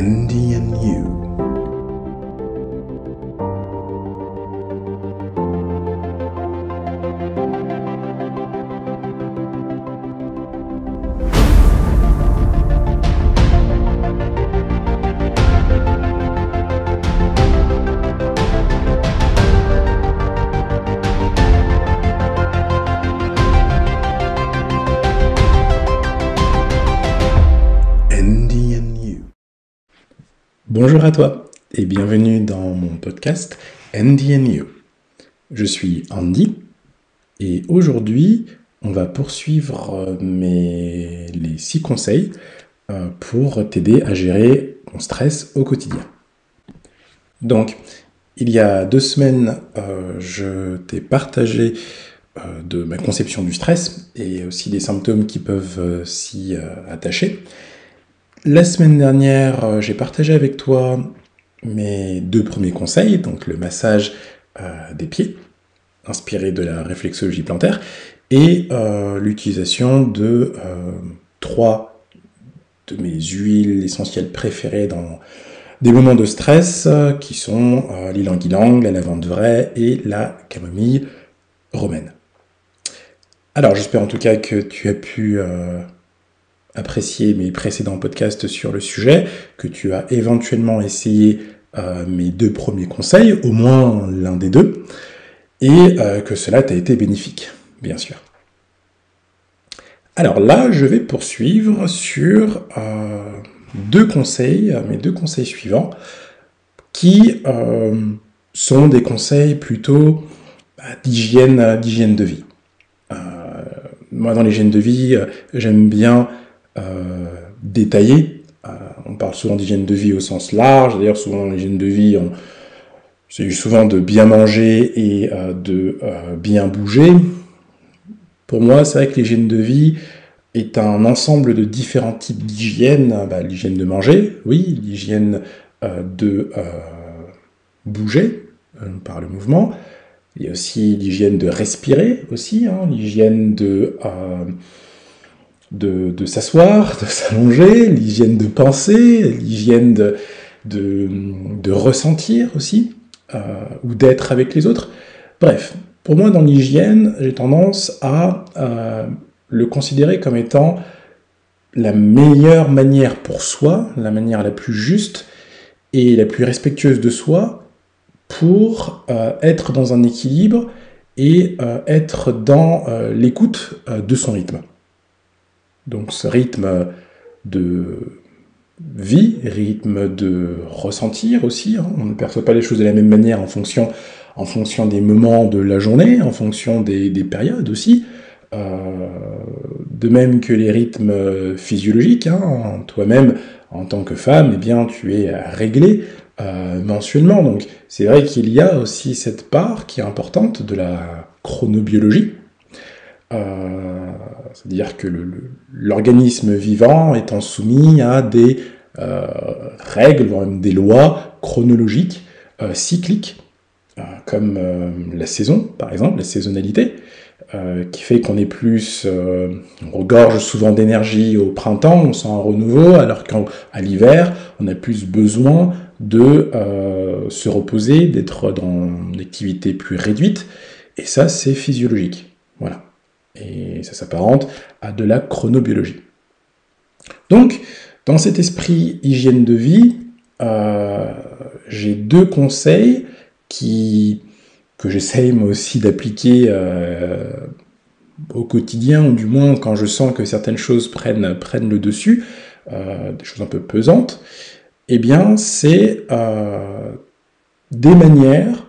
Andy and You. Bonjour à toi et bienvenue dans mon podcast Andy and You. Je suis Andy et aujourd'hui on va poursuivre les 6 conseils pour t'aider à gérer ton stress au quotidien. Donc il y a 2 semaines je t'ai partagé de ma conception du stress et aussi des symptômes qui peuvent s'y attacher. La semaine dernière, j'ai partagé avec toi mes 2 premiers conseils, donc le massage des pieds, inspiré de la réflexologie plantaire, et l'utilisation de 3 de mes huiles essentielles préférées dans des moments de stress, qui sont l'ylang-ylang, la lavande vraie et la camomille romaine. Alors j'espère en tout cas que tu as pu apprécier mes précédents podcasts sur le sujet, que tu as éventuellement essayé mes 2 premiers conseils, au moins l'un des 2, et que cela t'a été bénéfique, bien sûr. Alors là, je vais poursuivre sur 2 conseils, mes 2 conseils suivants, qui sont des conseils plutôt d'hygiène de vie. Moi, dans l'hygiène de vie, j'aime bien détaillé. On parle souvent d'hygiène de vie au sens large. D'ailleurs, souvent dans l'hygiène de vie, c'est souvent de bien manger et de bien bouger. Pour moi, c'est vrai que l'hygiène de vie est un ensemble de différents types d'hygiène. L'hygiène de manger, oui, l'hygiène de bouger par le mouvement. Il y a aussi l'hygiène de respirer, aussi, l'hygiène de s'asseoir, de s'allonger, l'hygiène de penser, l'hygiène de ressentir aussi, ou d'être avec les autres. Bref, pour moi, dans l'hygiène, j'ai tendance à le considérer comme étant la meilleure manière pour soi, la manière la plus juste et la plus respectueuse de soi pour être dans un équilibre et être dans l'écoute de son rythme. Donc ce rythme de vie, rythme de ressentir aussi, on ne perçoit pas les choses de la même manière en fonction des moments de la journée, en fonction des périodes aussi, de même que les rythmes physiologiques, toi-même en tant que femme, eh bien tu es réglée mensuellement, donc c'est vrai qu'il y a aussi cette part qui est importante de la chronobiologie. C'est-à-dire que l'organisme vivant étant soumis à des règles, voire même des lois chronologiques, cycliques, comme la saison, par exemple, la saisonnalité, qui fait qu'on est plus, on regorge souvent d'énergie au printemps, on sent un renouveau, alors qu'à l'hiver, on a plus besoin de se reposer, d'être dans une activité plus réduite, et ça, c'est physiologique. Voilà. Et ça s'apparente à de la chronobiologie. Donc, dans cet esprit hygiène de vie, j'ai 2 conseils que j'essaye moi aussi d'appliquer au quotidien, ou du moins quand je sens que certaines choses prennent le dessus, des choses un peu pesantes. Eh bien, c'est des manières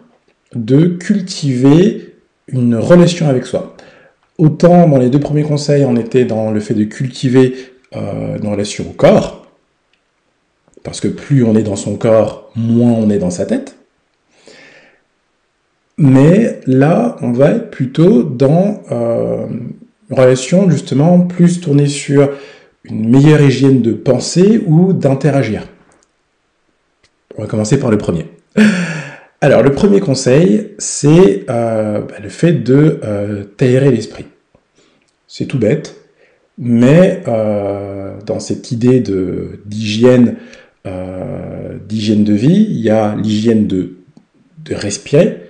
de cultiver une relation avec soi. Autant dans les 2 premiers conseils, on était dans le fait de cultiver une relation au corps, parce que plus on est dans son corps, moins on est dans sa tête. Mais là, on va être plutôt dans une relation justement plus tournée sur une meilleure hygiène de pensée ou d'interagir. On va commencer par le premier. Alors, le premier conseil, c'est le fait de t'aérer l'esprit. C'est tout bête, mais dans cette idée d'hygiène d'hygiène de vie, il y a l'hygiène de respirer,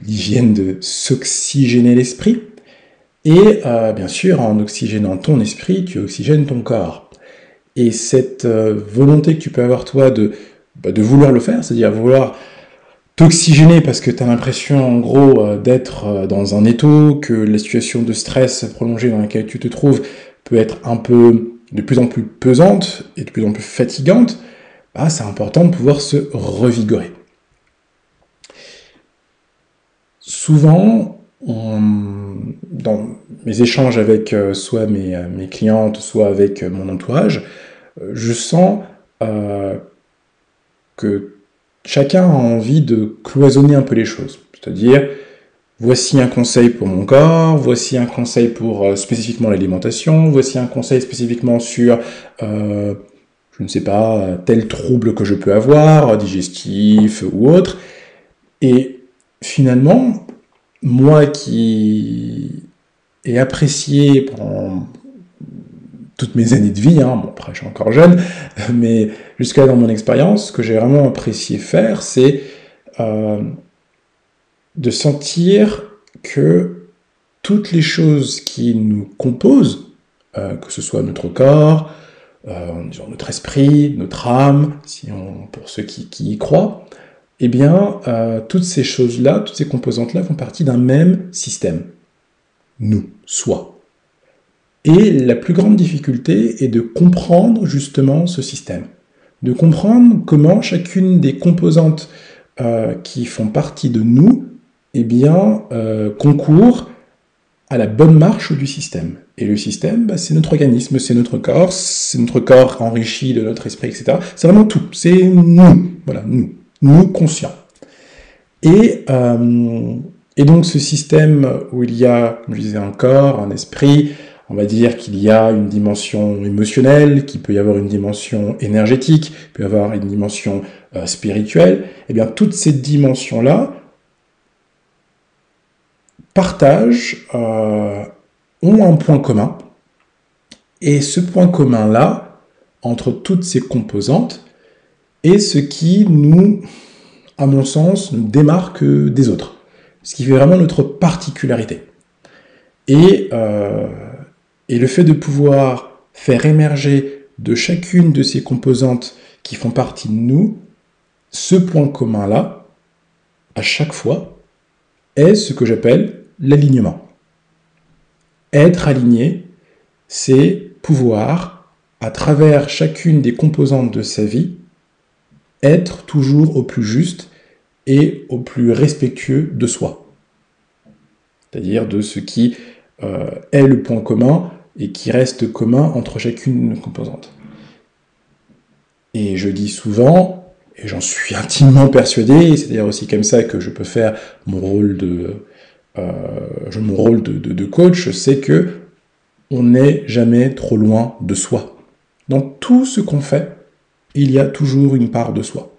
l'hygiène de s'oxygéner l'esprit, et bien sûr, en oxygénant ton esprit, tu oxygènes ton corps. Et cette volonté que tu peux avoir, toi, de vouloir le faire, c'est-à-dire vouloir t'oxygéner parce que tu as l'impression, en gros, d'être dans un étau, que la situation de stress prolongée dans laquelle tu te trouves peut être un peu de plus en plus pesante et de plus en plus fatigante, c'est important de pouvoir se revigorer. Souvent, dans mes échanges avec soit mes clientes, soit avec mon entourage, je sens que chacun a envie de cloisonner un peu les choses. C'est-à-dire, voici un conseil pour mon corps, voici un conseil pour spécifiquement l'alimentation, voici un conseil spécifiquement sur, je ne sais pas, tel trouble que je peux avoir, digestif ou autre. Et finalement, moi qui ai apprécié pendant toutes mes années de vie, bon après je suis encore jeune, mais jusqu'à dans mon expérience, ce que j'ai vraiment apprécié faire, c'est de sentir que toutes les choses qui nous composent, que ce soit notre corps, notre esprit, notre âme, pour ceux qui y croient, eh bien, toutes ces choses-là, toutes ces composantes-là font partie d'un même système. Nous, soi. Et la plus grande difficulté est de comprendre justement ce système. De comprendre comment chacune des composantes qui font partie de nous, eh bien, concourt à la bonne marche du système. Et le système, c'est notre organisme, c'est notre corps enrichi de notre esprit, etc. C'est vraiment tout, c'est nous, voilà, nous conscients. Et donc ce système où il y a, comme je disais, un corps, un esprit, on va dire qu'il y a une dimension émotionnelle, qu'il peut y avoir une dimension énergétique, il peut y avoir une dimension spirituelle, et bien toutes ces dimensions-là partagent, ont un point commun, et ce point commun-là, entre toutes ces composantes, est ce qui nous, à mon sens, nous démarque des autres, ce qui fait vraiment notre particularité. Et le fait de pouvoir faire émerger de chacune de ces composantes qui font partie de nous, ce point commun-là, à chaque fois, est ce que j'appelle l'alignement. Être aligné, c'est pouvoir, à travers chacune des composantes de sa vie, être toujours au plus juste et au plus respectueux de soi. C'est-à-dire de ce qui est le point commun et qui reste commun entre chacune des composantes. Et je dis souvent, et j'en suis intimement persuadé, c'est d'ailleurs aussi comme ça que je peux faire mon rôle de coach, c'est que on n'est jamais trop loin de soi. Dans tout ce qu'on fait, il y a toujours une part de soi.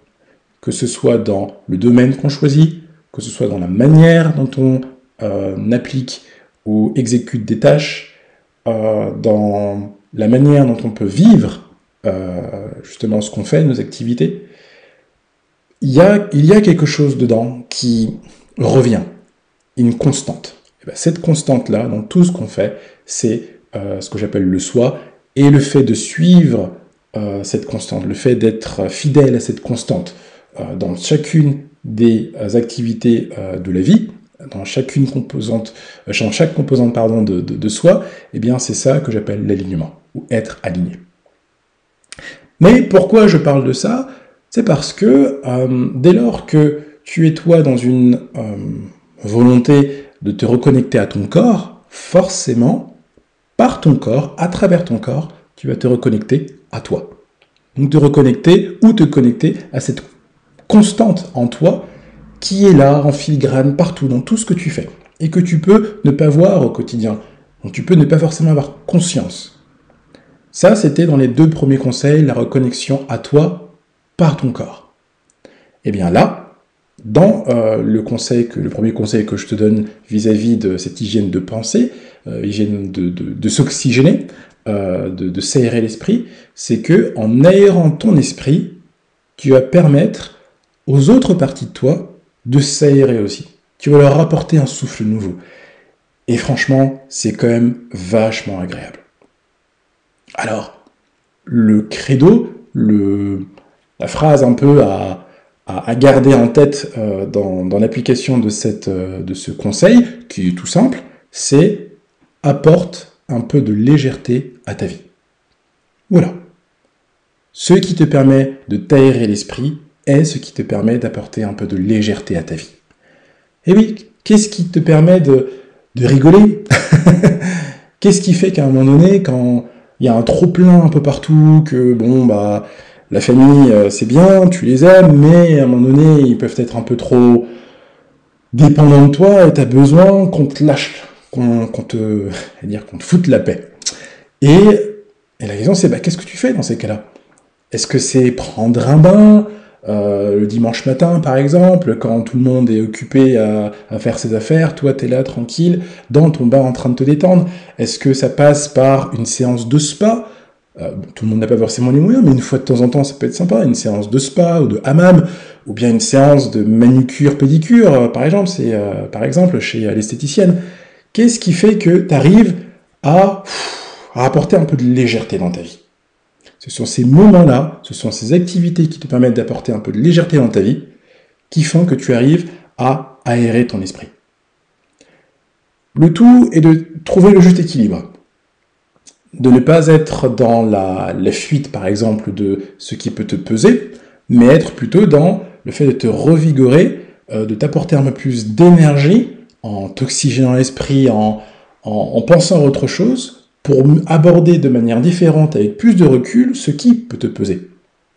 Que ce soit dans le domaine qu'on choisit, que ce soit dans la manière dont on applique ou exécute des tâches, dans la manière dont on peut vivre justement ce qu'on fait, nos activités, il y a quelque chose dedans qui revient, une constante. Et bien, cette constante-là, dans tout ce qu'on fait, c'est ce que j'appelle le soi, et le fait de suivre cette constante, le fait d'être fidèle à cette constante dans chacune des activités de la vie, dans chaque composante de soi, eh bien c'est ça que j'appelle l'alignement, ou être aligné. Mais pourquoi je parle de ça? C'est parce que dès lors que tu es toi dans une volonté de te reconnecter à ton corps, forcément, par ton corps, à travers ton corps, tu vas te reconnecter à toi. Donc te reconnecter ou te connecter à cette constante en toi qui est là, en filigrane, partout, dans tout ce que tu fais, et que tu peux ne pas voir au quotidien, dont tu peux ne pas forcément avoir conscience. Ça, c'était dans les 2 premiers conseils, la reconnexion à toi par ton corps. Et bien là, dans le premier conseil que je te donne vis-à-vis de cette hygiène de pensée, hygiène de s'oxygéner, de s'aérer l'esprit, c'est que en aérant ton esprit, tu vas permettre aux autres parties de toi de s'aérer aussi. Tu vas leur apporter un souffle nouveau. Et franchement, c'est quand même vachement agréable. Alors, le credo, la phrase un peu à garder en tête dans l'application de ce conseil, qui est tout simple, c'est apporte un peu de légèreté à ta vie. Voilà. Ce qui te permet de t'aérer l'esprit est ce qui te permet d'apporter un peu de légèreté à ta vie. Et oui, qu'est-ce qui te permet de rigoler? Qu'est-ce qui fait qu'à un moment donné, quand il y a un trop-plein un peu partout, que la famille, c'est bien, tu les aimes, mais à un moment donné, ils peuvent être un peu trop dépendants de toi et tu as besoin qu'on te lâche, qu'on te foute la paix. Et la question, c'est qu'est-ce que tu fais dans ces cas-là? Est-ce que c'est prendre un bain le dimanche matin, par exemple, quand tout le monde est occupé à faire ses affaires, toi, t'es là, tranquille, dans ton bain en train de te détendre? Est-ce que ça passe par une séance de spa? Tout le monde n'a pas forcément les moyens, mais une fois de temps en temps, ça peut être sympa, une séance de spa ou de hammam, ou bien une séance de manucure-pédicure, par exemple, chez l'esthéticienne. Qu'est-ce qui fait que tu arrives à apporter un peu de légèreté dans ta vie? Ce sont ces moments-là, ce sont ces activités qui te permettent d'apporter un peu de légèreté dans ta vie, qui font que tu arrives à aérer ton esprit. Le tout est de trouver le juste équilibre. De ne pas être dans la fuite, par exemple, de ce qui peut te peser, mais être plutôt dans le fait de te revigorer, de t'apporter un peu plus d'énergie, en t'oxygénant l'esprit, en pensant à autre chose, pour aborder de manière différente, avec plus de recul, ce qui peut te peser.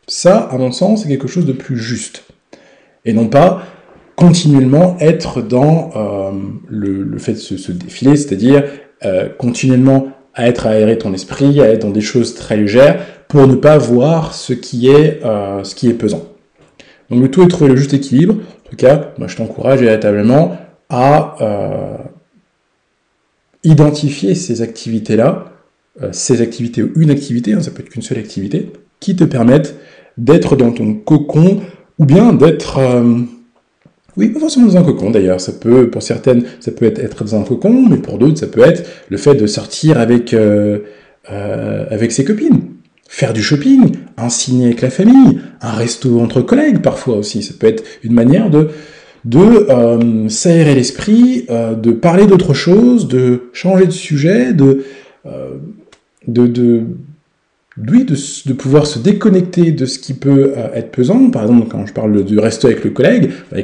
Ça, à mon sens, c'est quelque chose de plus juste. Et non pas continuellement être dans le fait de se défiler, c'est-à-dire continuellement à être aéré ton esprit, à être dans des choses très légères, pour ne pas voir ce qui est pesant. Donc le tout est de trouver le juste équilibre. En tout cas, moi je t'encourage véritablement à identifier ces activités-là, ces activités ou une activité, ça peut être qu'une seule activité, qui te permettent d'être dans ton cocon, ou bien d'être... oui, pas forcément dans un cocon d'ailleurs, pour certaines, ça peut être dans un cocon, mais pour d'autres, ça peut être le fait de sortir avec ses copines, faire du shopping, un ciné avec la famille, un resto entre collègues parfois aussi, ça peut être une manière de s'aérer l'esprit, de parler d'autre chose, de changer de sujet, de pouvoir se déconnecter de ce qui peut être pesant. Par exemple, quand je parle du resto avec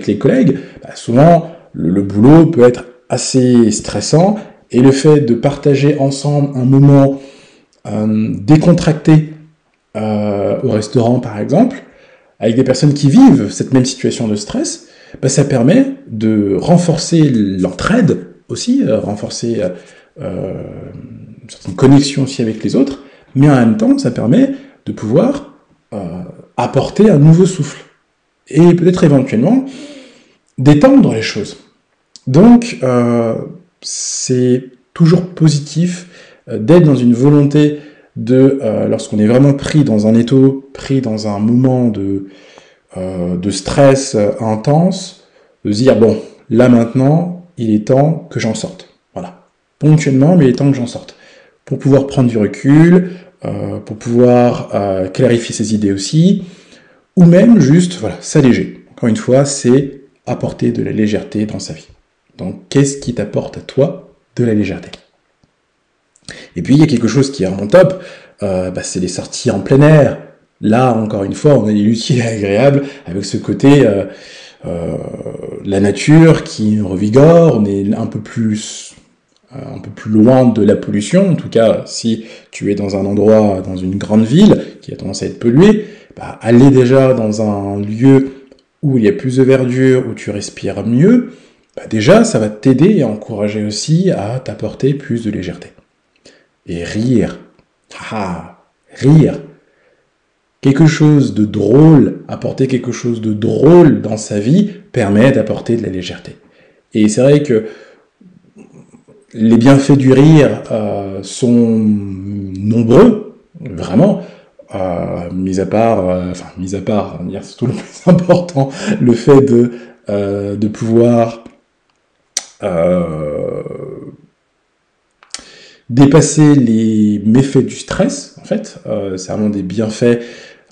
les collègues, souvent le boulot peut être assez stressant, et le fait de partager ensemble un moment décontracté au restaurant par exemple, avec des personnes qui vivent cette même situation de stress, ça permet de renforcer l'entraide aussi, renforcer une certaine connexion aussi avec les autres, mais en même temps, ça permet de pouvoir apporter un nouveau souffle, et peut-être éventuellement d'étendre les choses. Donc, c'est toujours positif d'être dans une volonté lorsqu'on est vraiment pris dans un étau, pris dans un moment de stress intense, de se dire, bon, là maintenant, il est temps que j'en sorte. Voilà. Ponctuellement, mais il est temps que j'en sorte. Pour pouvoir prendre du recul, pour pouvoir clarifier ses idées aussi, ou même juste, s'alléger. Encore une fois, c'est apporter de la légèreté dans sa vie. Donc, qu'est-ce qui t'apporte à toi de la légèreté? Et puis, il y a quelque chose qui est vraiment top, c'est les sorties en plein air. Là, encore une fois, on est utile et agréable avec ce côté la nature qui revigore, on est un peu plus loin de la pollution. En tout cas, si tu es dans un endroit, dans une grande ville qui a tendance à être polluée, aller déjà dans un lieu où il y a plus de verdure, où tu respires mieux, déjà, ça va t'aider et encourager aussi à t'apporter plus de légèreté. Et rire. Rire. Quelque chose de drôle, apporter quelque chose de drôle dans sa vie permet d'apporter de la légèreté. Et c'est vrai que les bienfaits du rire sont nombreux, vraiment. mis à part, on va dire, c'est tout le plus important, le fait de pouvoir dépasser les méfaits du stress, en fait. C'est vraiment des bienfaits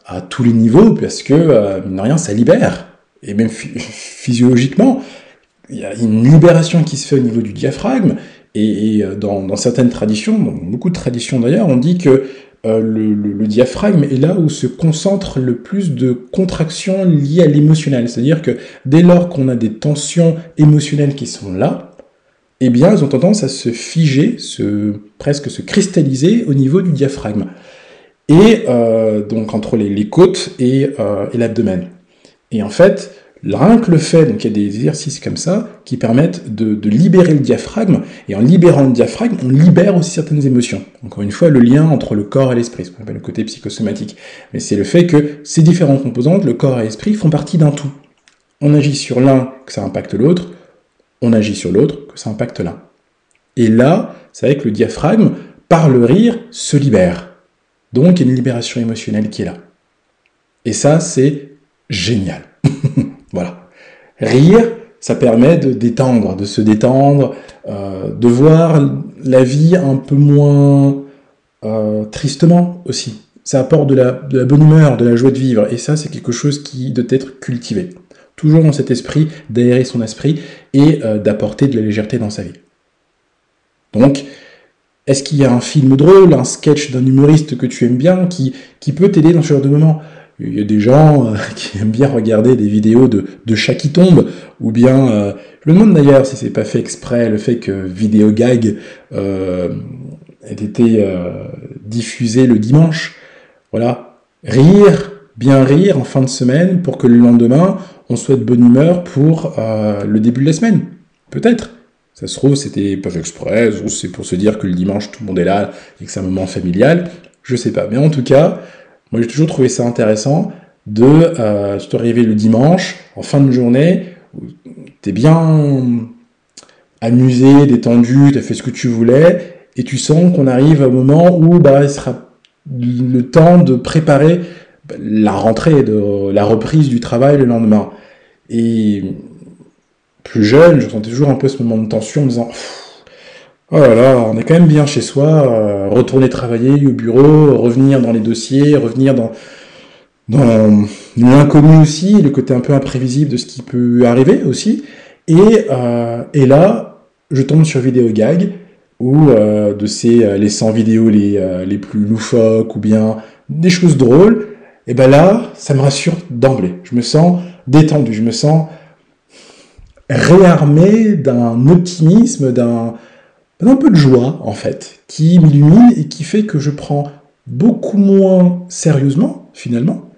à tous les niveaux, parce que, mine de rien, ça libère. Et même physiologiquement, il y a une libération qui se fait au niveau du diaphragme, et dans certaines traditions, dans beaucoup de traditions d'ailleurs, on dit que le diaphragme est là où se concentre le plus de contractions liées à l'émotionnel. C'est-à-dire que dès lors qu'on a des tensions émotionnelles qui sont là, eh bien, elles ont tendance à se figer, presque se cristalliser au niveau du diaphragme. Et donc entre les côtes et l'abdomen. Et en fait, rien que le fait, donc il y a des exercices comme ça qui permettent de libérer le diaphragme, et en libérant le diaphragme, on libère aussi certaines émotions. Encore une fois, le lien entre le corps et l'esprit, ce qu'on appelle le côté psychosomatique. Mais c'est le fait que ces différentes composantes, le corps et l'esprit, font partie d'un tout. On agit sur l'un, que ça impacte l'autre, on agit sur l'autre, que ça impacte l'un. Et là, c'est vrai que le diaphragme, par le rire, se libère. Donc, il y a une libération émotionnelle qui est là. Et ça, c'est génial. Voilà. Rire, ça permet de détendre, de se détendre, de voir la vie un peu moins tristement aussi. Ça apporte de la bonne humeur, de la joie de vivre. Et ça, c'est quelque chose qui doit être cultivé. Toujours dans cet esprit d'aérer son esprit et d'apporter de la légèreté dans sa vie. Donc, est-ce qu'il y a un film drôle, un sketch d'un humoriste que tu aimes bien qui peut t'aider dans ce genre de moment ? Il y a des gens qui aiment bien regarder des vidéos de chats qui tombent, ou bien, je me demande d'ailleurs si c'est pas fait exprès, le fait que Vidéo Gag ait été diffusé le dimanche. Voilà, bien rire en fin de semaine pour que le lendemain, on soit de bonne humeur pour le début de la semaine. Peut-être. Ça se trouve, c'était pas fait exprès, ou c'est pour se dire que le dimanche, tout le monde est là et que c'est un moment familial. Je sais pas. Mais en tout cas, moi j'ai toujours trouvé ça intéressant de te arriver le dimanche, en fin de journée, où t'es bien amusé, détendu, t'as fait ce que tu voulais, et tu sens qu'on arrive au moment où il sera le temps de préparer la rentrée, la reprise du travail le lendemain. Et plus jeune, je sentais toujours un peu ce moment de tension en me disant oh là là, on est quand même bien chez soi, retourner travailler au bureau, revenir dans les dossiers, revenir dans l'inconnu aussi, le côté un peu imprévisible de ce qui peut arriver aussi. Et là, je tombe sur Vidéo Gag, ou les 100 vidéos les plus loufoques, ou bien des choses drôles. Et ben là, ça me rassure d'emblée. Je me sens détendu, je me sens réarmé d'un optimisme, d'un peu de joie, en fait, qui m'illumine et qui fait que je prends beaucoup moins sérieusement, finalement,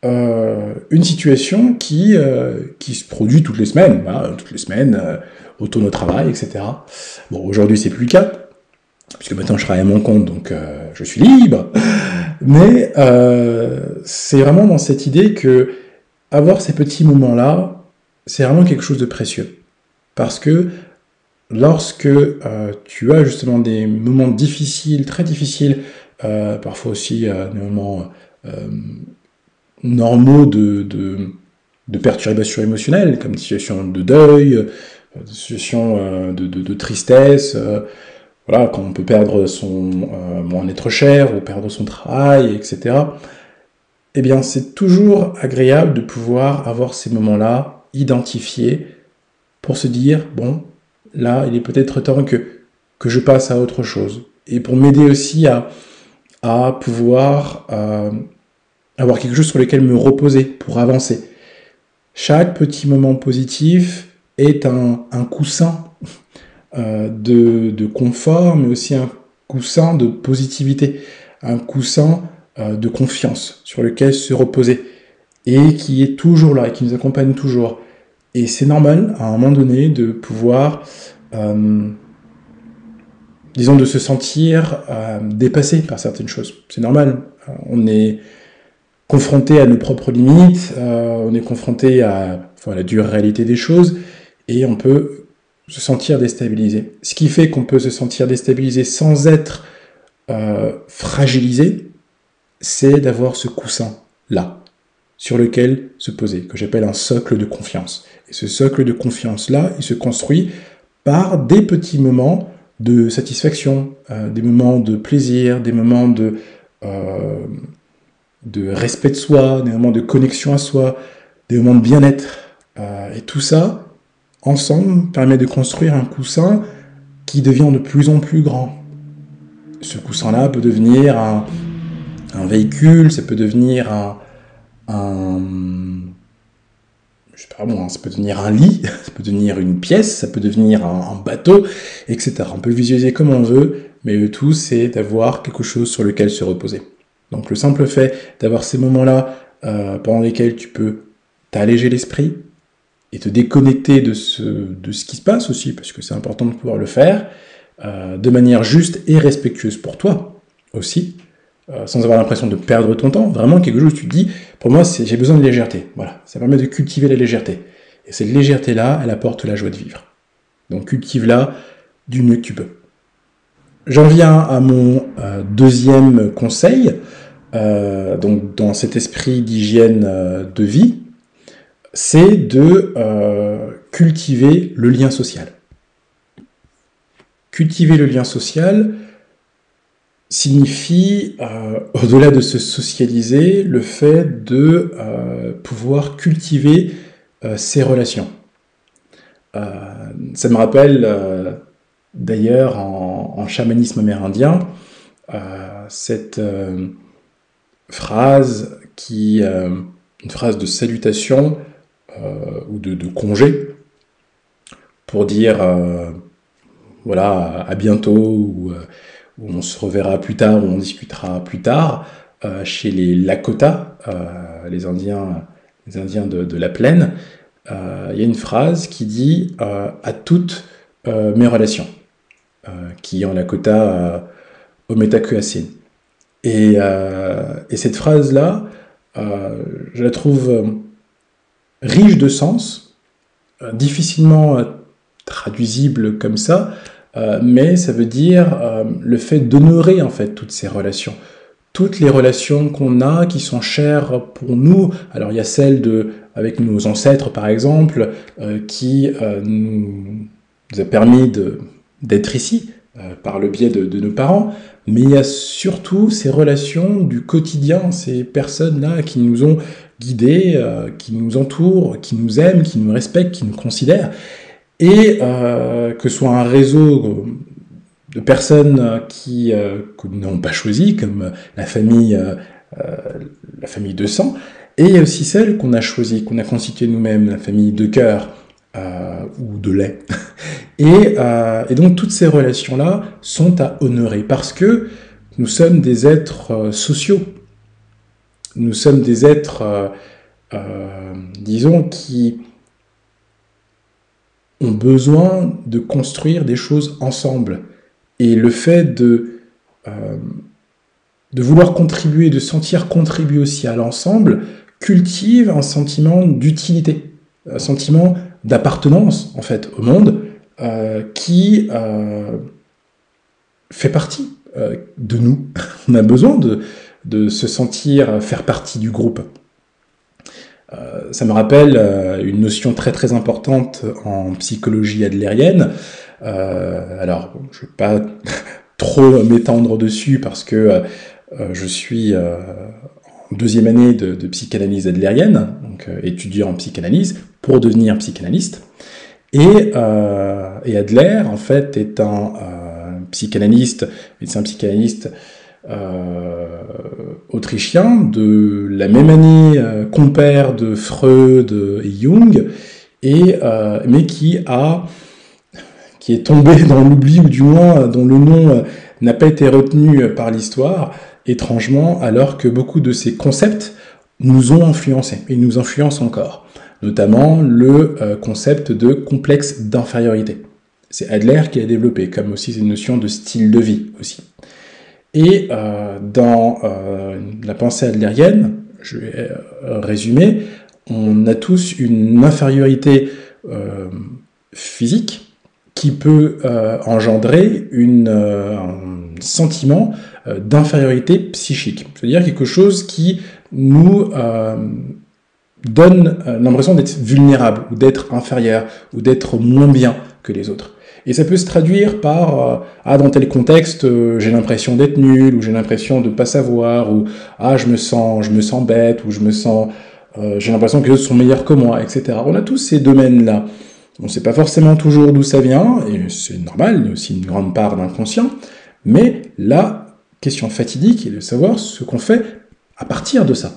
une situation qui se produit toutes les semaines, autour de notre travail, etc. Bon, aujourd'hui, c'est plus le cas, puisque maintenant, je travaille à mon compte, donc je suis libre, mais c'est vraiment dans cette idée que avoir ces petits moments-là, c'est vraiment quelque chose de précieux. Parce que lorsque tu as justement des moments difficiles, très difficiles, parfois aussi des moments normaux de perturbation émotionnelle, comme des situations de deuil, des situations de tristesse, voilà, quand on peut perdre un être cher, ou perdre son travail, etc. Eh bien, c'est toujours agréable de pouvoir avoir ces moments-là identifiés pour se dire, bon, là, il est peut-être temps que je passe à autre chose. Et pour m'aider aussi à pouvoir avoir quelque chose sur lequel me reposer, pour avancer. Chaque petit moment positif est un coussin de confort, mais aussi un coussin de positivité, un coussin de confiance sur lequel se reposer, et qui est toujours là, et qui nous accompagne toujours. Et c'est normal, à un moment donné, de pouvoir, disons, de se sentir dépassé par certaines choses. C'est normal. On est confronté à nos propres limites, on est confronté à la dure réalité des choses, et on peut se sentir déstabilisé. Ce qui fait qu'on peut se sentir déstabilisé sans être fragilisé, c'est d'avoir ce coussin-là, sur lequel se poser, que j'appelle un socle de confiance. Et ce socle de confiance-là, il se construit par des petits moments de satisfaction, des moments de plaisir, des moments de respect de soi, des moments de connexion à soi, des moments de bien-être. Et tout ça, ensemble, permet de construire un coussin qui devient de plus en plus grand. Ce coussin-là peut devenir un véhicule, ça peut devenir je sais pas bon, ça peut devenir un lit, ça peut devenir une pièce, ça peut devenir un bateau, etc. On peut le visualiser comme on veut, mais le tout, c'est d'avoir quelque chose sur lequel se reposer. Donc le simple fait d'avoir ces moments-là pendant lesquels tu peux t'alléger l'esprit et te déconnecter de ce qui se passe aussi, parce que c'est important de pouvoir le faire, de manière juste et respectueuse pour toi aussi, sans avoir l'impression de perdre ton temps, vraiment quelque chose où tu te dis, pour moi, j'ai besoin de légèreté. Voilà, ça permet de cultiver la légèreté. Et cette légèreté-là, elle apporte la joie de vivre. Donc cultive-la du mieux que tu peux. J'en viens à mon deuxième conseil, donc dans cet esprit d'hygiène de vie, c'est de cultiver le lien social. Cultiver le lien social signifie, au-delà de se socialiser, le fait de pouvoir cultiver ses relations. Ça me rappelle d'ailleurs en chamanisme amérindien cette phrase une phrase de salutation ou de congé pour dire voilà, à bientôt ou on se reverra plus tard, ou on discutera plus tard, chez les Lakota, les Indiens de la plaine, il y a une phrase qui dit à toutes mes relations, qui en Lakota Ometakuasin. Et cette phrase-là, je la trouve riche de sens, difficilement traduisible comme ça, mais ça veut dire le fait d'honorer en fait toutes ces relations. Toutes les relations qu'on a qui sont chères pour nous. Alors il y a celle avec nos ancêtres par exemple, qui nous a permis d'être ici, par le biais de nos parents, mais il y a surtout ces relations du quotidien, ces personnes-là qui nous ont guidés, qui nous entourent, qui nous aiment, qui nous respectent, qui nous considèrent, et que ce soit un réseau de personnes que nous n'avons pas choisi, comme la famille de sang, et il y a aussi celles qu'on a choisies, qu'on a constituées nous-mêmes, la famille de cœur, ou de lait. Et donc toutes ces relations-là sont à honorer, parce que nous sommes des êtres sociaux. Nous sommes des êtres, disons, qui ont besoin de construire des choses ensemble. Et le fait de vouloir contribuer, de sentir contribuer aussi à l'ensemble, cultive un sentiment d'utilité, un sentiment d'appartenance, en fait, au monde, qui fait partie de nous. On a besoin de se sentir faire partie du groupe. Ça me rappelle une notion très très importante en psychologie adlérienne. Alors, je ne vais pas trop m'étendre dessus parce que je suis en deuxième année de psychanalyse adlérienne, donc étudiant en psychanalyse pour devenir psychanalyste. Et Adler, en fait, est un psychanalyste, médecin psychanalyste autrichien de la même année compère de Freud et Jung, mais qui est tombé dans l'oubli, ou du moins dont le nom n'a pas été retenu par l'histoire, étrangement, alors que beaucoup de ces concepts nous ont influencés, et nous influencent encore, notamment le concept de complexe d'infériorité. C'est Adler qui l'a développé, comme aussi cette notion de style de vie aussi. Et dans la pensée adlérienne, je vais résumer, on a tous une infériorité physique qui peut engendrer un sentiment d'infériorité psychique. C'est-à-dire quelque chose qui nous donne l'impression d'être vulnérable, ou d'être inférieur, ou d'être moins bien que les autres. Et ça peut se traduire par dans tel contexte, j'ai l'impression d'être nul, ou j'ai l'impression de pas savoir, ou je me sens bête, ou j'ai l'impression que les autres sont meilleurs que moi, etc. On a tous ces domaines-là. On ne sait pas forcément toujours d'où ça vient, et c'est normal, il y a aussi une grande part d'inconscient, mais la question fatidique est de savoir ce qu'on fait à partir de ça.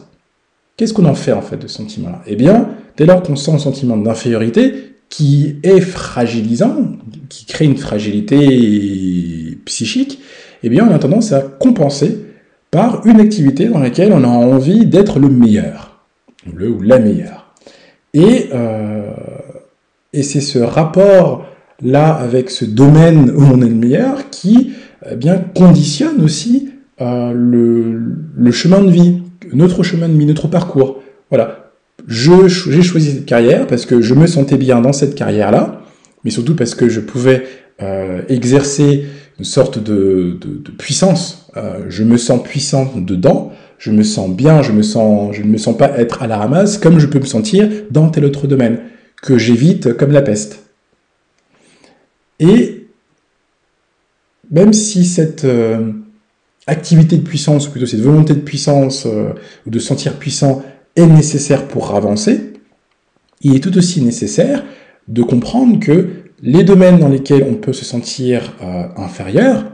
Qu'est-ce qu'on en fait en fait de ce sentiment-là? Eh bien, dès lors qu'on sent un sentiment d'infériorité qui est fragilisant, qui crée une fragilité psychique, eh bien, on a tendance à compenser par une activité dans laquelle on a envie d'être le meilleur, le ou la meilleure. Et c'est ce rapport-là avec ce domaine où on est le meilleur qui bien conditionne aussi le chemin de vie, notre chemin de vie, notre parcours. Voilà. J'ai choisi cette carrière parce que je me sentais bien dans cette carrière-là, mais surtout parce que je pouvais exercer une sorte de puissance. Je me sens puissant dedans, je me sens bien, je ne me sens pas être à la ramasse comme je peux me sentir dans tel autre domaine, que j'évite comme la peste. Et même si cette activité de puissance, ou plutôt cette volonté de puissance, ou de sentir puissant, est nécessaire pour avancer, il est tout aussi nécessaire de comprendre que les domaines dans lesquels on peut se sentir inférieur,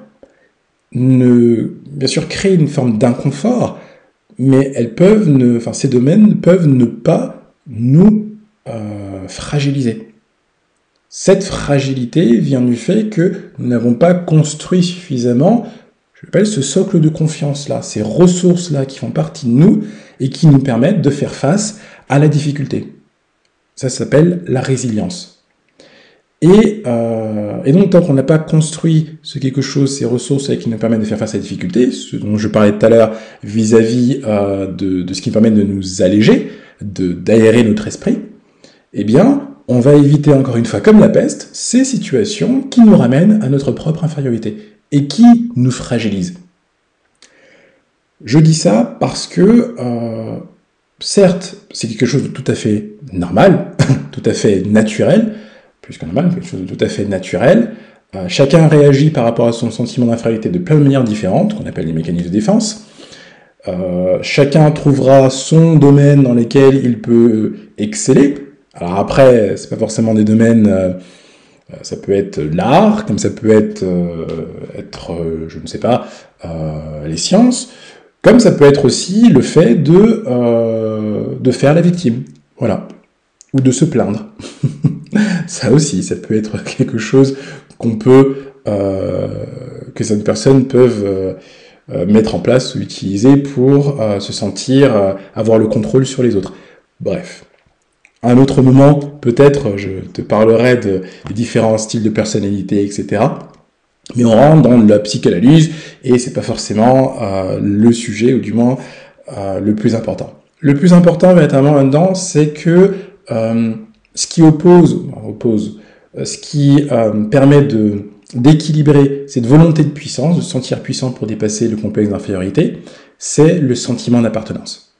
bien sûr, créent une forme d'inconfort, mais ces domaines peuvent ne pas nous fragiliser. Cette fragilité vient du fait que nous n'avons pas construit suffisamment, je l'appelle ce socle de confiance-là, ces ressources-là qui font partie de nous et qui nous permettent de faire face à la difficulté. Ça s'appelle la résilience. Et donc, tant qu'on n'a pas construit quelque chose, ces ressources qui nous permettent de faire face à la difficulté, ce dont je parlais tout à l'heure vis-à-vis de ce qui permet de nous alléger, d'aérer notre esprit, eh bien, on va éviter encore une fois, comme la peste, ces situations qui nous ramènent à notre propre infériorité et qui nous fragilisent. Je dis ça parce que, certes, c'est quelque chose de tout à fait normal, tout à fait naturel, plus que normal, quelque chose de tout à fait naturel. Chacun réagit par rapport à son sentiment d'infériorité de plein de manières différentes, qu'on appelle les mécanismes de défense. Chacun trouvera son domaine dans lequel il peut exceller. Alors après, c'est pas forcément des domaines, ça peut être l'art, comme ça peut être, je ne sais pas, les sciences, comme ça peut être aussi le fait de faire la victime, voilà, ou de se plaindre. Ça aussi, ça peut être quelque chose qu'on peut, que certaines personnes peuvent mettre en place ou utiliser pour se sentir, avoir le contrôle sur les autres. Bref. À un autre moment, peut-être, je te parlerai des différents styles de personnalité, etc. Mais on rentre dans la psychanalyse et c'est pas forcément le sujet, ou du moins le plus important. Le plus important, véritablement, là-dedans, c'est que ce qui ce qui permet d'équilibrer cette volonté de puissance, de se sentir puissant pour dépasser le complexe d'infériorité, c'est le sentiment d'appartenance.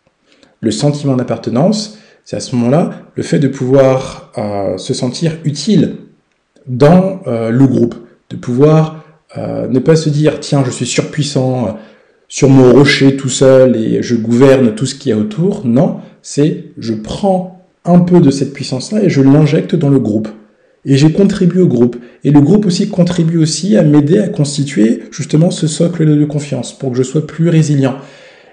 Le sentiment d'appartenance, c'est à ce moment-là le fait de pouvoir se sentir utile dans le groupe, de pouvoir ne pas se dire « tiens, je suis surpuissant sur mon rocher tout seul et je gouverne tout ce qu'il y a autour ». Non, c'est « je prends un peu de cette puissance-là et je l'injecte dans le groupe ». Et j'ai contribué au groupe. Et le groupe aussi contribue aussi à m'aider à constituer justement ce socle de confiance pour que je sois plus résilient.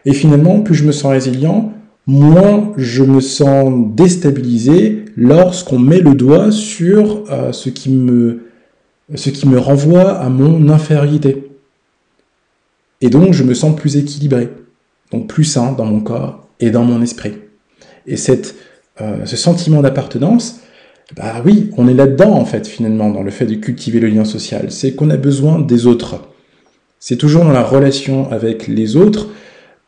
Et finalement, plus je me sens résilient, moins je me sens déstabilisé lorsqu'on met le doigt sur ce qui me renvoie à mon infériorité. Et donc, je me sens plus équilibré, donc plus sain dans mon corps et dans mon esprit. Et ce sentiment d'appartenance, bah oui, on est là-dedans, en fait, finalement, dans le fait de cultiver le lien social. C'est qu'on a besoin des autres. C'est toujours dans la relation avec les autres,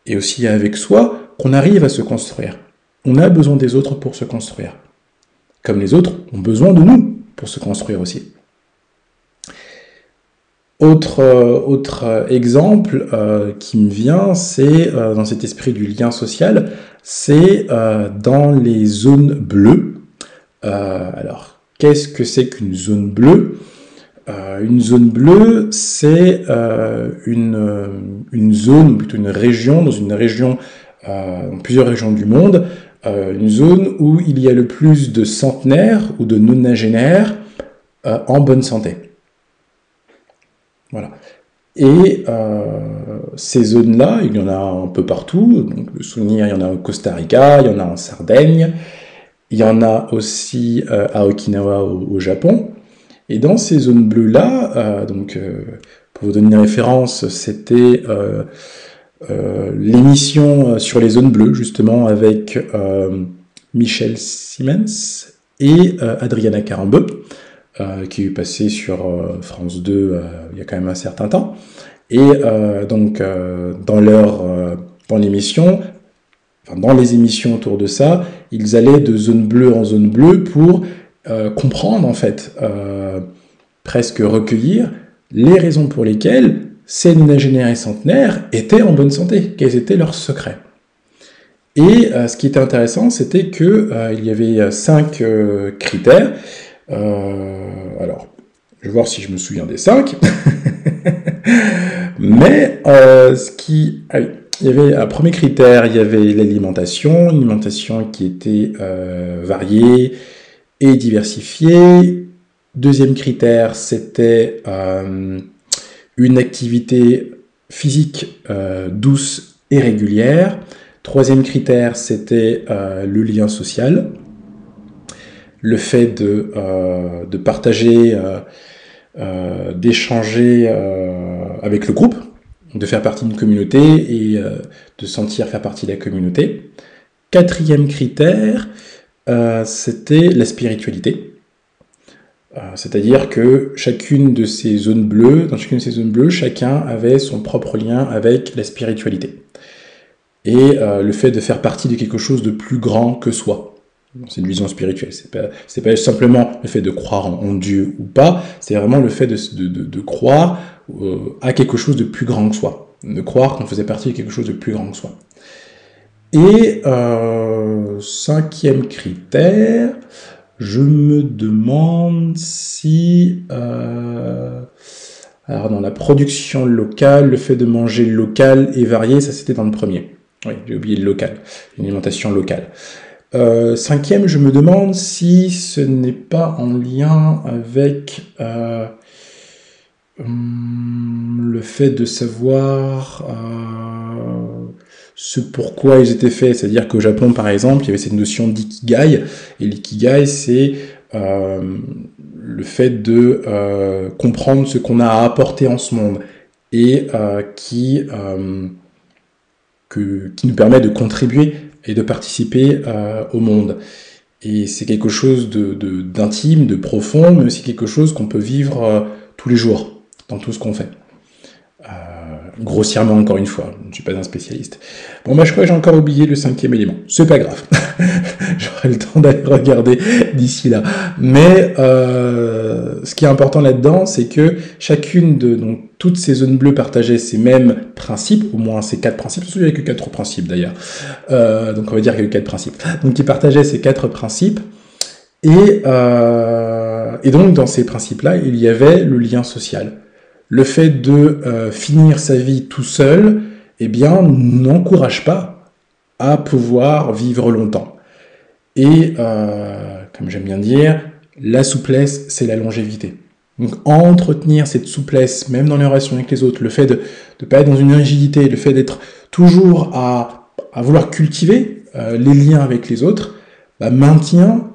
et aussi avec soi, qu'on arrive à se construire. On a besoin des autres pour se construire. Comme les autres ont besoin de nous pour se construire aussi. Autre exemple qui me vient, c'est dans cet esprit du lien social, c'est dans les zones bleues. Alors, qu'est-ce que c'est qu'une zone bleue? Une zone bleue, c'est une zone, ou plutôt une région, dans plusieurs régions du monde, une zone où il y a le plus de centenaires ou de nonagénaires en bonne santé. Voilà. Et ces zones-là, il y en a un peu partout. Donc, le souvenir, il y en a au Costa Rica, il y en a en Sardaigne, il y en a aussi à Okinawa au Japon. Et dans ces zones bleues-là, pour vous donner une référence, c'était l'émission sur les zones bleues, justement, avec Michel Siemens et Adriana Carambeu, qui est passée sur France 2 il y a quand même un certain temps. Et dans l'émission, dans les émissions autour de ça, ils allaient de zone bleue en zone bleue pour comprendre, en fait, presque recueillir les raisons pour lesquelles ces nonagénaires et centenaires étaient en bonne santé, quels étaient leurs secrets. Et ce qui était intéressant, c'était que il y avait 5 critères. Alors, je vais voir si je me souviens des 5. Mais il y avait un premier critère, il y avait l'alimentation, une alimentation qui était variée et diversifiée. Deuxième critère, c'était une activité physique douce et régulière. Troisième critère, c'était le lien social, le fait de partager, d'échanger avec le groupe, de faire partie d'une communauté et de sentir faire partie de la communauté. Quatrième critère, c'était la spiritualité. C'est-à-dire que dans chacune de ces zones bleues, chacun avait son propre lien avec la spiritualité. Et le fait de faire partie de quelque chose de plus grand que soi. C'est une vision spirituelle. C'est pas simplement le fait de croire en Dieu ou pas, c'est vraiment le fait de croire à quelque chose de plus grand que soi. De croire qu'on faisait partie de quelque chose de plus grand que soi. Et cinquième critère, je me demande si... alors dans la production locale, le fait de manger local et varié, ça c'était dans le premier. Oui, j'ai oublié le local, une alimentation locale. Cinquième, je me demande si ce n'est pas en lien avec le fait de savoir ce pourquoi ils étaient faits. C'est-à-dire qu'au Japon, par exemple, il y avait cette notion d'ikigai, et l'ikigai, c'est le fait de comprendre ce qu'on a à apporter en ce monde, et qui nous permet de contribuer et de participer au monde. Et c'est quelque chose d'intime, de profond, mais aussi quelque chose qu'on peut vivre tous les jours, dans tout ce qu'on fait. Grossièrement, encore une fois, je ne suis pas un spécialiste. Bon, je crois que j'ai encore oublié le cinquième élément. C'est pas grave. J'aurai le temps d'aller regarder d'ici là. Mais ce qui est important là-dedans, c'est que toutes ces zones bleues partageaient ces mêmes principes, au moins ces 4 principes. Il n'y a que 4 principes d'ailleurs. Donc on va dire qu'il y a que 4 principes. Donc ils partageaient ces 4 principes. Et donc dans ces principes-là, il y avait le lien social. Le fait de finir sa vie tout seul, eh bien, n'encourage pas à pouvoir vivre longtemps. Et, comme j'aime bien dire, la souplesse, c'est la longévité. Donc, entretenir cette souplesse, même dans les relations avec les autres, le fait de ne pas être dans une rigidité, le fait d'être toujours à vouloir cultiver les liens avec les autres, maintient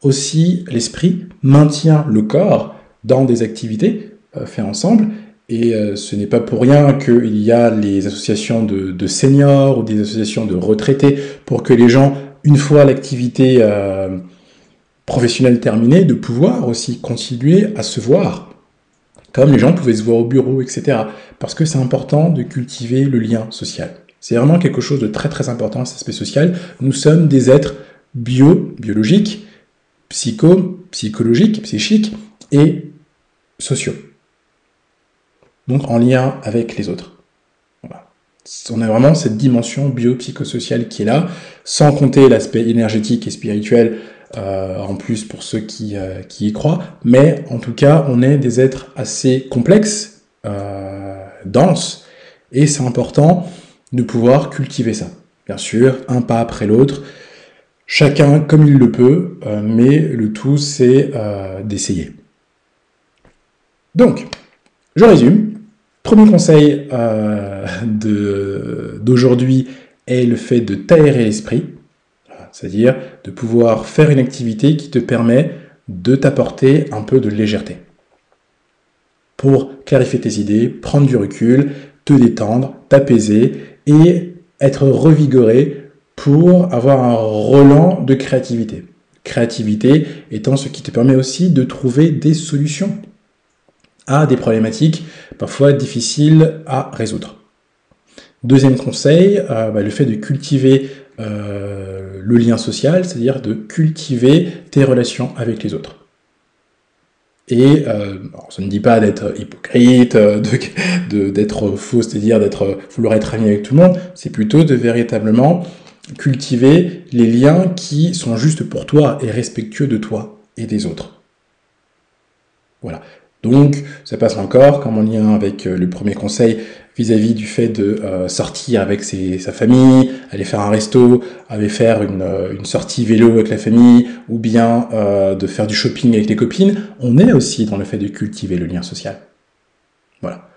aussi l'esprit, maintient le corps dans des activités faire ensemble, et ce n'est pas pour rien qu'il y a les associations de seniors ou des associations de retraités pour que les gens, une fois l'activité professionnelle terminée, de pouvoir aussi continuer à se voir, comme les gens pouvaient se voir au bureau, etc. Parce que c'est important de cultiver le lien social. C'est vraiment quelque chose de très très important, cet aspect social. Nous sommes des êtres biologiques, psychologiques, psychiques et sociaux. donc en lien avec les autres. Voilà. On a vraiment cette dimension biopsychosociale qui est là, sans compter l'aspect énergétique et spirituel, en plus pour ceux qui y croient, mais en tout cas, on est des êtres assez complexes, denses, et c'est important de pouvoir cultiver ça. Bien sûr, un pas après l'autre, chacun comme il le peut, mais le tout c'est d'essayer. Donc, je résume. Premier conseil d'aujourd'hui est le fait de t'aérer l'esprit, c'est-à-dire de pouvoir faire une activité qui te permet de t'apporter un peu de légèreté. Pour clarifier tes idées, prendre du recul, te détendre, t'apaiser et être revigoré pour avoir un relent de créativité. Créativité étant ce qui te permet aussi de trouver des solutions à des problématiques parfois difficiles à résoudre. Deuxième conseil, le fait de cultiver le lien social, c'est-à-dire de cultiver tes relations avec les autres. Et ça ne dit pas d'être hypocrite, d'être faux, c'est-à-dire vouloir être ami avec tout le monde, c'est plutôt de véritablement cultiver les liens qui sont justes pour toi et respectueux de toi et des autres. Voilà. Donc, ça passe encore, comme en lien avec le premier conseil, vis-à-vis du fait de sortir avec sa famille, aller faire un resto, aller faire une sortie vélo avec la famille, ou bien de faire du shopping avec les copines, on est aussi dans le fait de cultiver le lien social. Voilà.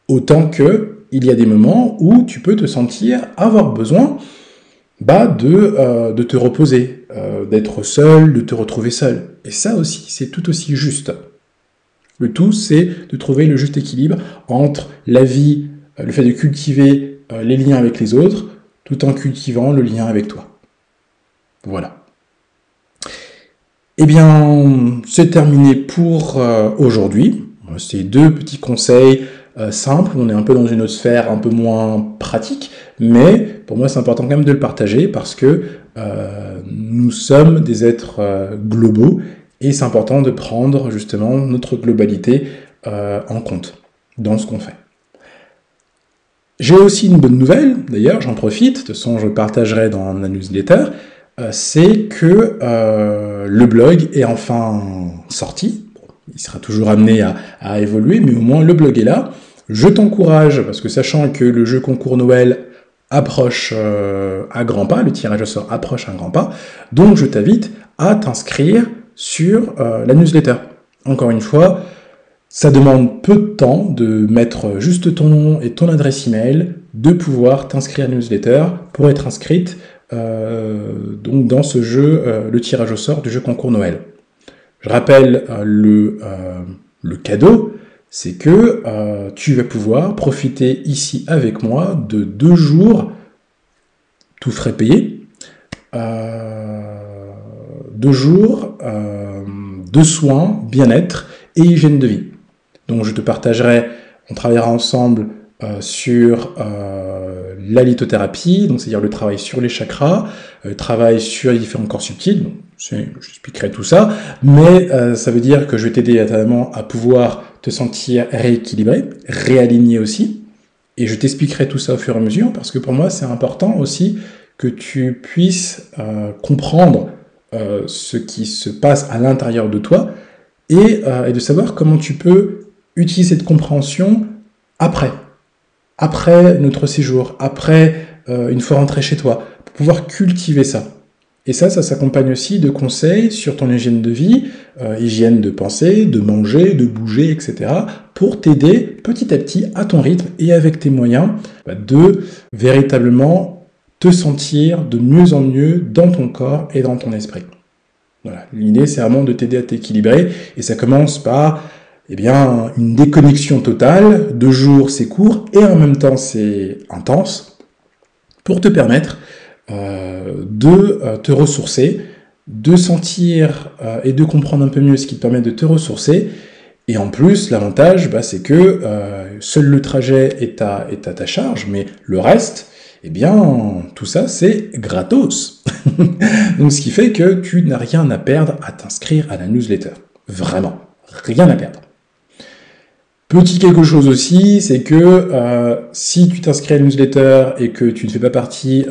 Autant que il y a des moments où tu peux te sentir avoir besoin de te reposer, d'être seul, de te retrouver seul. Et ça aussi, c'est tout aussi juste. Le tout, c'est de trouver le juste équilibre entre la vie, le fait de cultiver les liens avec les autres, tout en cultivant le lien avec toi. Voilà. Eh bien, c'est terminé pour aujourd'hui. C'est deux petits conseils simples. On est un peu dans une autre sphère un peu moins pratique, mais pour moi, c'est important quand même de le partager parce que nous sommes des êtres globaux. Et c'est important de prendre justement notre globalité en compte dans ce qu'on fait. J'ai aussi une bonne nouvelle, d'ailleurs, j'en profite, de toute façon je partagerai dans la newsletter, c'est que le blog est enfin sorti. Bon, il sera toujours amené à évoluer, mais au moins le blog est là. Je t'encourage, parce que sachant que le jeu concours Noël approche à grands pas, le tirage au sort approche à grands pas, donc je t'invite à t'inscrire sur la newsletter. Encore une fois, ça demande peu de temps de mettre juste ton nom et ton adresse email, de pouvoir t'inscrire à la newsletter pour être inscrite donc dans ce jeu, le tirage au sort du jeu concours Noël. Je rappelle le cadeau, c'est que tu vas pouvoir profiter ici avec moi de 2 jours, tout frais payé, 2 jours de soins, bien-être et hygiène de vie. Donc je te partagerai, on travaillera ensemble sur la lithothérapie, donc c'est-à-dire le travail sur les chakras, le travail sur les différents corps subtils, donc j'expliquerai tout ça, mais ça veut dire que je vais t'aider notamment à pouvoir te sentir rééquilibré, réaligné aussi, et je t'expliquerai tout ça au fur et à mesure, parce que pour moi c'est important aussi que tu puisses comprendre ce qui se passe à l'intérieur de toi, et de savoir comment tu peux utiliser cette compréhension après notre séjour, après une fois rentré chez toi, pour pouvoir cultiver ça. Et ça s'accompagne aussi de conseils sur ton hygiène de vie, hygiène de pensée, de manger, de bouger, etc., pour t'aider petit à petit à ton rythme et avec tes moyens de véritablement te sentir de mieux en mieux dans ton corps et dans ton esprit. Voilà. L'idée, c'est vraiment de t'aider à t'équilibrer, et ça commence par une déconnexion totale. 2 jours, c'est court, et en même temps, c'est intense, pour te permettre de te ressourcer, de sentir et de comprendre un peu mieux ce qui te permet de te ressourcer. Et en plus, l'avantage, c'est que seul le trajet est à ta charge, mais le reste, tout ça, c'est gratos. Donc, ce qui fait que tu n'as rien à perdre à t'inscrire à la newsletter. Vraiment, rien à perdre. Petit quelque chose aussi, c'est que si tu t'inscris à la newsletter et que tu ne fais pas partie,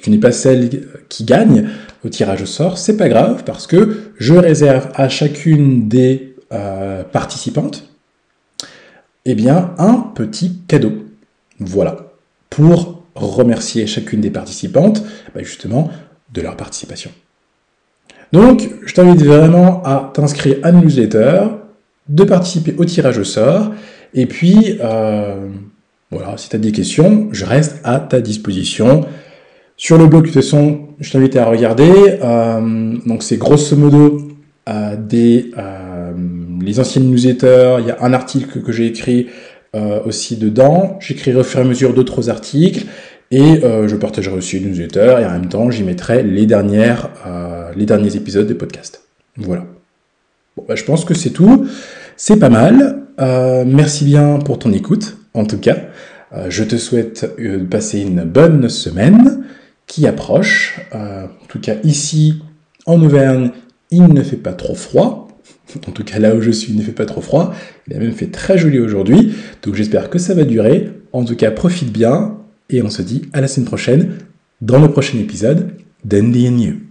tu n'es pas celle qui gagne au tirage au sort, c'est pas grave parce que je réserve à chacune des participantes un petit cadeau. Voilà, pour remercier chacune des participantes justement de leur participation. Donc, je t'invite vraiment à t'inscrire à la newsletter, de participer au tirage au sort, et puis, voilà, si tu as des questions, je reste à ta disposition. Sur le blog, de toute façon, je t'invite à regarder, donc c'est grosso modo les anciennes newsletters, il y a un article que j'ai écrit aussi dedans, j'écrirai au fur et à mesure d'autres articles, et je partagerai aussi une newsletter, et en même temps, j'y mettrai les derniers épisodes de podcast. Voilà. Bon, je pense que c'est tout. C'est pas mal. Merci bien pour ton écoute, en tout cas. Je te souhaite de passer une bonne semaine qui approche. En tout cas, ici, en Auvergne, il ne fait pas trop froid. En tout cas, là où je suis, il ne fait pas trop froid. Il a même fait très joli aujourd'hui. Donc j'espère que ça va durer. En tout cas, profite bien. Et on se dit à la semaine prochaine dans le prochain épisode d'Andy and You.